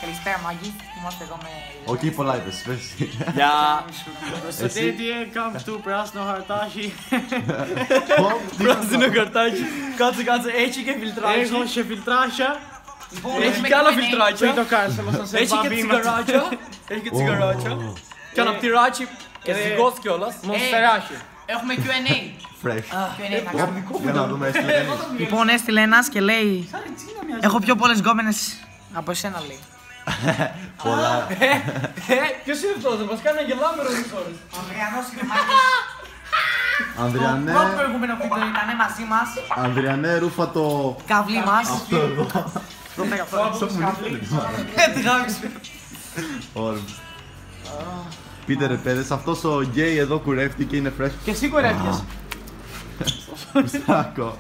Καλησπέρα μάγκη, είμαστε εδώ με... Όχι πολλά είπες, πες. Γεια! Στο TTA comes to πράσινο χαρτάκι. Πράσινο χαρτάκι. Κάτσε, έχει και φιλτράκια. Έχω και φιλτράκια. Έχει και άλλα φιλτράκια. Πριν το κάνεις, έχει και τσιγαράκια. Έχει και τσιγαράκια. Και αναπτυράκι. Και ζυγός κιόλας. Μονστεράκι. Έχουμε Q&A. Fresh. Q&A. Για να δούμε, έστειλε ένας. Λοιπόν, έστειλε ένας και λέει έχω πιο πολλές γκόμενες από εσένα, λέει. Πολλά. Ποιος είναι αυτός, μας κάνει να γελάμε όλες τις ώρες. Ανδριανός Κρυμάκης. Ανδριανέ, Πρώτο προηγούμενο βίντεο ήταν μαζί μας. Ανδριανέ, ρούφα το... Καβλί μας. Αυτό εδώ. Αυτό μου ήρθε. Τι γάμισε. Ωραία. Πείτε ρε παιδες, αυτός ο γκέι εδώ κουρεύτηκε και είναι fresh. Και εσύ κορεύτηκες. Μουστάκο.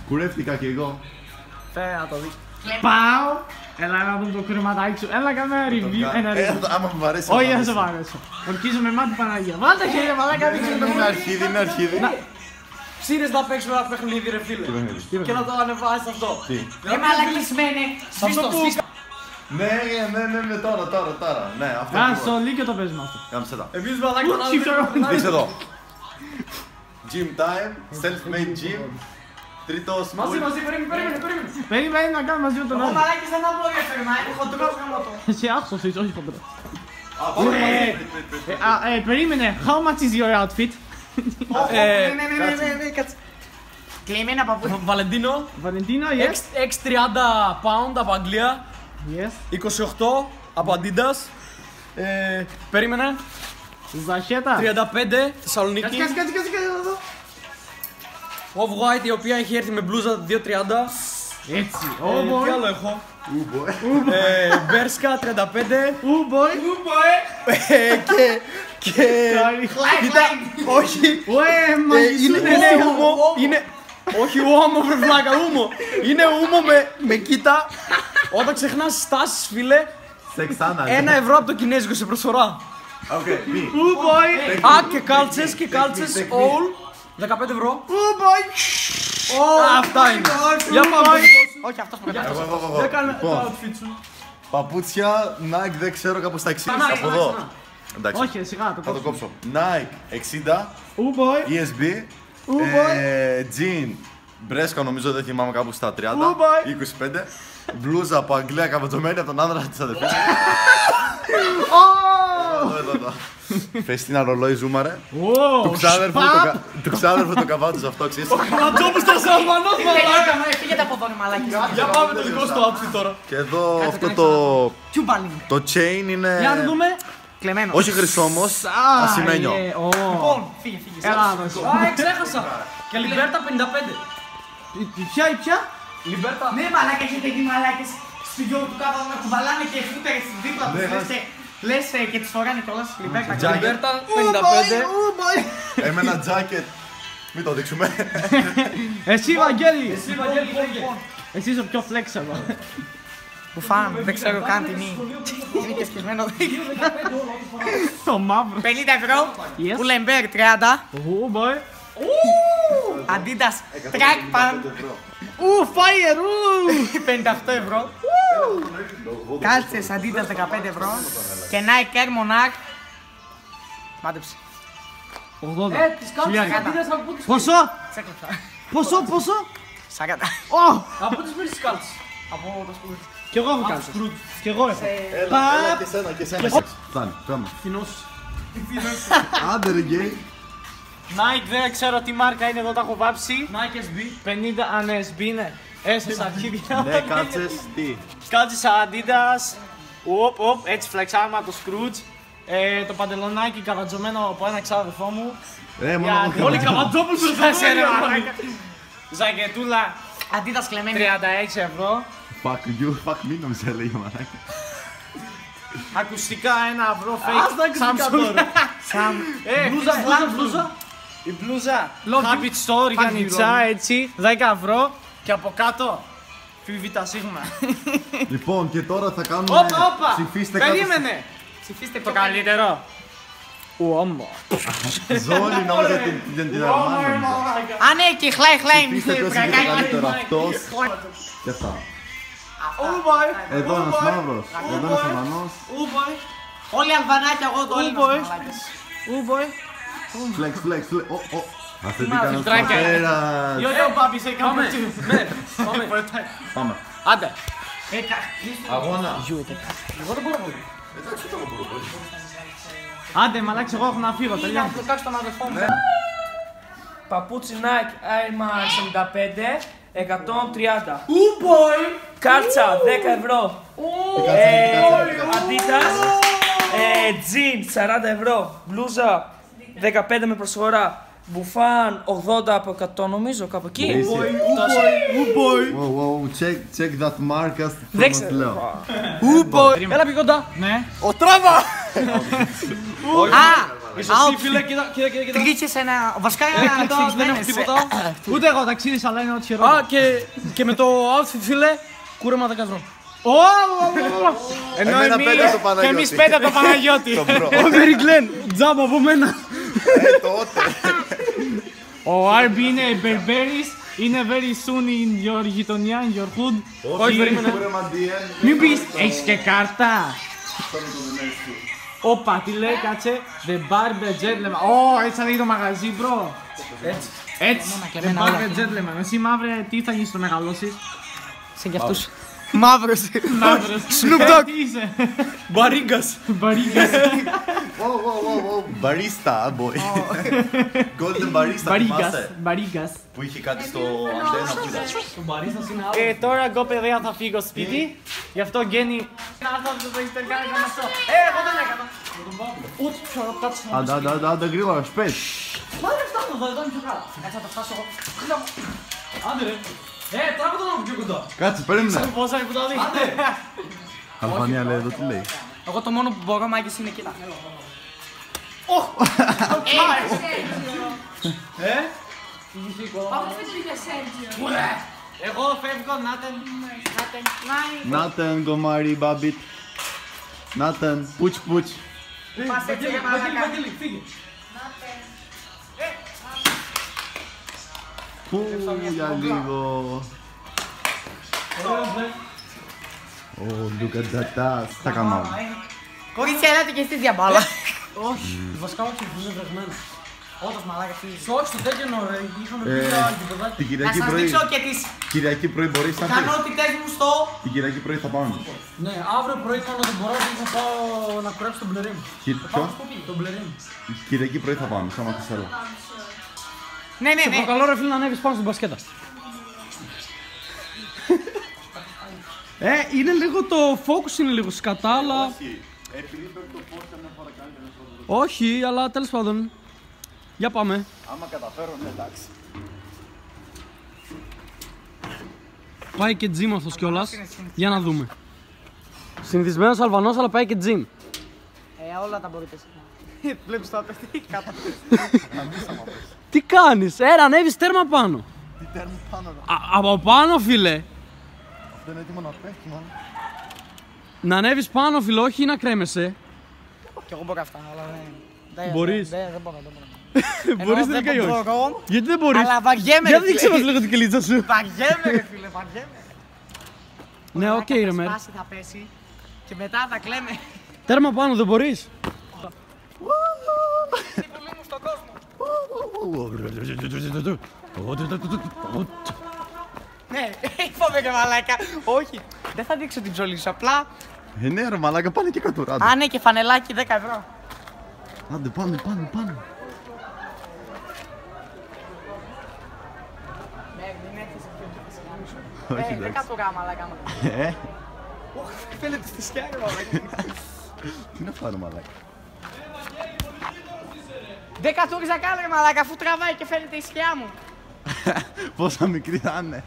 Κουρεύτηκα κι εγώ. Φέρε να το δεις. Πάω! Έλα να δούμε το κρεματάκι σου. Έλα κάνε ένα review. Ένα review. Άμα μου αρέσει. Όχι, δεν σε μ' αρέσει. Ορκίζομαι μάτι Παναγία. Βάλτε χέρια, μαλάκα, δείξε το Είναι αρχίδι, είναι αρχίδι. Ψήνες να παίξουμε ένα παιχνίδι ρε φίλε. Και να το ανεβάσεις αυτό. Τι. Μαλακισμένε. Αυτό που... Ναι, τώρα. Ναι, αυτό. Α, στο Λύκειο το παίζουμε αυτό. Κάμψε τα. Εμείς μαλάκα να δείξουμε. Δείξε εδώ. Gym time, self-made gym. Τρίτος. Μαζί, περίμενε. Περίμενε να κάνουμε μαζί με τον Ο άλλο. μαλάκης δεν θα πω διαφέρμα, είναι χοντρός γαμώτο. Εσύ άχσος είσαι, όχι χοντρό. Περίμενε, how much is your outfit? Ναι, κάτσε. Κλειμένα παππού. Βαλεντίνο. Βαλεντίνο, yes. 630 pound από Αγγλία. Yes. 28 από Adidas. Περίμενε. Ζαχέτα. 35 Θεσσαλονίκη. Κάτσε εδώ. Off-White η οποία έχει έρθει με μπλούζα 2.30. Έτσι. Τι άλλο έχω. Μπέρσκα 35. Και... Κοίτα, όχι. Είναι... Όχι ούμο βρε βλάκα, ούμο. Είναι ούμο με κοίτα. Όταν ξεχνάς στάσεις φίλε, 1 ευρώ από το κινέζικο σε προσφορά. Α, και κάλτσες all 15 ευρώ. Αυτά είναι. Για πάμε. Όχι, αυτός που έκανε. Δεν κάνε το outfit σου. Παπούτσια, Nike, δεν ξέρω κάπως τα 60 από εδώ. Εντάξει, Όχι, σιγά θα το κόψω. Nike 60, ESB, Jean, Μπρέσκα νομίζω δεν θυμάμαι κάπου στα 30, 25, μπλούζα από Αγγλία καβατζωμένη από τον άνδρα της αδερφής. Εδώ. Φεστίνα ρολόι ζούμαρε. Του ξάδερφου το καβάτος αυτό, ξέρεις. Ο Κρατζόπης το Σαλμανός μαλάκα. Φύγετε από εδώ, μαλάκη. Για πάμε το δικό σου outfit τώρα. Και εδώ αυτό το chain είναι... Για να δούμε. Κλεμμένο. Όχι χρυσό όμως, ασημένιο. Λοιπόν, φύγε. Έλα, ξέχασα. Και Λιμπέρτα 55. Ποια? Λιμπέρτα. Ναι, μαλάκα, έχετε δει μαλάκες στη γιο του κάτω να κουβαλάνε και φούτερες δίπλα τους. Λες και τις φοράνε κιόλας. Λιμπέρτα 55. Έμενα jacket. Μην το δείξουμε. Εσύ Βαγγέλη. Εσύ είσαι ο πιο flexible. Που φάμε, δεν ξέρω καν τι είναι. Είναι και σκισμένο. Το μαύρο. 50 ευρώ. Πουλεμπέρ 30. Adidas Track Pant. Fire! 58 ευρώ. Κάλτσες Adidas 15 ευρώ. Και Nike Air Monarch. Μάτεψε. 80. Τις κάλτσες Adidas από πού τις Πόσο? 40. Από πού τις πήρες τις κάλτσες? Από το σκούτι. Κι εγώ έχω κάλτσες. Κι εγώ έχω. Έλα και εσένα. Φτάνει, πάμε. Φινός. Άντε ρε γκέι. Nike δεν ξέρω τι μάρκα είναι εδώ, τα έχω βάψει. Nike SB. 50 αν SB είναι. Έσαι αρχίδια. Ναι, κάτσες, τι. Κάλτσες Adidas. Έτσι φλεξάρμα το Scrooge. Το παντελονάκι καβατζωμένο από ένα ξάδερφό μου. Όλοι καβατζόπους σου θες ρε μαλάκα. Ζακετούλα Adidas κλεμμένη. 36 ευρώ. Fuck you, fuck me νόμιζα έλεγε μαλάκα. Ακουστικά 1 ευρώ fake Samsung. Μπλούζα. Η μπλούζα Habit Store για νιτσά έτσι 10 ευρώ. Και από κάτω Φιβίτα Σίγμα. Λοιπόν και τώρα θα κάνουμε ψηφίστε κάτω. Περίμενε. Ψηφίστε Το καλύτερο. Ουάμα. Ζώνη νόμιζα την Αρμάνο. Α, ναι, και χλάει. Είστε ποιος είναι το καλύτερο, αυτός και αυτά. Εδώ ένας μαύρος, εδώ ένας Αλβανός. Όλοι Αλβανάκια, εγώ το όλοι μαλάκες. Flex. Αυτή τι έκανε ο πατέρας. Πάμε. Άντε. Αγώνα. Εγώ δεν μπορώ πολύ. Εντάξει, το μπορώ πολύ. Άντε μαλάκες, εγώ έχω να φύγω, τελειώνω. Παπούτσι Nike Air Max 75, 130. Ουμπόι! Κάρτσα 10 ευρώ. Adidas. Jean 40 ευρώ. Μπλούζα 15 με προσφορά. Μπουφάν 80 από 100 νομίζω, κάπου εκεί. Check that mark, Δεν ας λέω. Έλα πιο κοντά. Ναι. Ο Τράβα! Α, Εσύ φίλε, κοίτα. τρίχες ένα... Βασικά Δεν έχω τίποτα. Ούτε εγώ ταξίδες, αλλά είναι ό,τι χειρότερο. Α, και με το outfit φίλε, κούρεμα 10 ευρώ. Ενώ Εμένα 5 το Παναγιώτη. εμείς 5 το Παναγιώτη. Το μπρο. Ο Μέρι Γκλέν, τζάμπα από μένα. Τότε. Ο RB είναι Berberis, είναι very soon in your γειτονιά, in your hood. Όχι, περίμενε. Μην πεις, έχεις και κάρτα. Όπα, τι λέει, κάτσε. The Barber Gentleman. Ω, έτσι θα λέγει το μαγαζί, bro. Έτσι. The Barber Gentleman. Εσύ μαύρε, τι θα γίνεις στο μεγαλώσεις? Σαν κι αυτούς. Μαύρος. Snoop Dogg. Τι είσαι? Μπαρίγκας. Μπαρίγκας. Barista, boy. Golden Barista, θυμάσαι. Μπαρίγκας. Που είχε κάτι στο αντένα που ήταν. Τώρα εγώ παιδιά θα φύγω σπίτι. Γι' αυτό Γκένι. Αυτό το έχεις τελικά να αυτό. Εγώ δεν έκανα. Ούτε πιο κάτσε. Άντε γρήγορα, σπες. Μα δεν φτάνω εδώ είναι πιο καλά. Κάτσε να το φτάσω εγώ. Άντε ρε. Τράβω τον από πιο κοντά. Κάτσε, περίμενε. Πόσα είναι που το δει. Αλβανία λέει εδώ τι λέει. Εγώ το μόνο που μπορώ μάγκες είναι κοίτα. Εγώ φεύγω, Νάτεν, γκομάρι, μπάμπιτ. Νάτεν, πούτς. Πας έτσι για μαλάκα. Βαγγέλη, φύγε. Πού για λίγο. Ω, Λουκαντατάς. Τα κάνω. Κορίτσια, ελάτε και εσείς για μπάλα. Όχι, βασικά όχι, που είναι βρεγμένο. Όντως μαλάκα φύγεις. Όχι, στο τέτοιο ρε, είχαμε πει γηπεδάκι. Την Να Κυριακή σας πρωί. δείξω και τις Κυριακή πρωί μπορείς να πεις. ικανότητες μου στο... Την Κυριακή πρωί θα πάμε. Ναι, αύριο πρωί κάνω δεν μπορώ γιατί θα πάω να κουρέψω τον μπλερί μου. Ποιο? Τον μπλερί μου. Κυριακή πρωί θα πάμε, σαν να θέλω. Ναι. Σε προκαλώ ρε φίλε να ανέβεις πάνω στην μπασκέτα. Είναι λίγο το focus είναι λίγο σκατά, αλλά... Όχι, αλλά τέλος πάντων. Για πάμε. Άμα καταφέρω, ναι, εντάξει. Πάει και gym αυτός κιόλας. Για να δούμε. Συνηθισμένος Αλβανός, αλλά πάει και gym. Όλα τα μπορείτε εσείς. Βλέπεις το απαιτεί κάτω. Τι κάνεις, ανέβεις τέρμα πάνω. Τι τέρμα πάνω, Από πάνω, φίλε. αυτό είναι έτοιμο να πέφτει, μάλλον. Να ανέβεις πάνω, φίλε, όχι να κρέμεσαι. Κι εγώ μπορώ αυτά, αλλά δεν... Μπορείς. Δεν μπορώ. Μπορείς τελικά ή όχι. Γιατί δεν μπορείς. Αλλά βαριέμαι. Για δείξε μας λίγο την κελίτσα σου. Βαριέμαι ρε φίλε, βαριέμαι. Ναι, οκ ρε μερ. Θα σπάσει, θα πέσει και μετά θα κλαίμε. Τέρμα πάνω δεν μπορείς. Ναι, φόβε και μαλάκα. Όχι, δεν θα δείξω την ψωλή σου, απλά... Ναι ρε μαλάκα, πάνε και κάτω. Α, ναι, και φανελάκι 10 ευρώ. Άντε, πάμε. Όχι, Δεν κατουρά μαλάκα. Φαίνεται στη σκιά, μαλάκα. Τι να φάνε μαλάκα. Δεν κατούριζα καν ρε μαλάκα, αφού τραβάει και φαίνεται η σκιά μου. Πόσα μικρή θα είναι.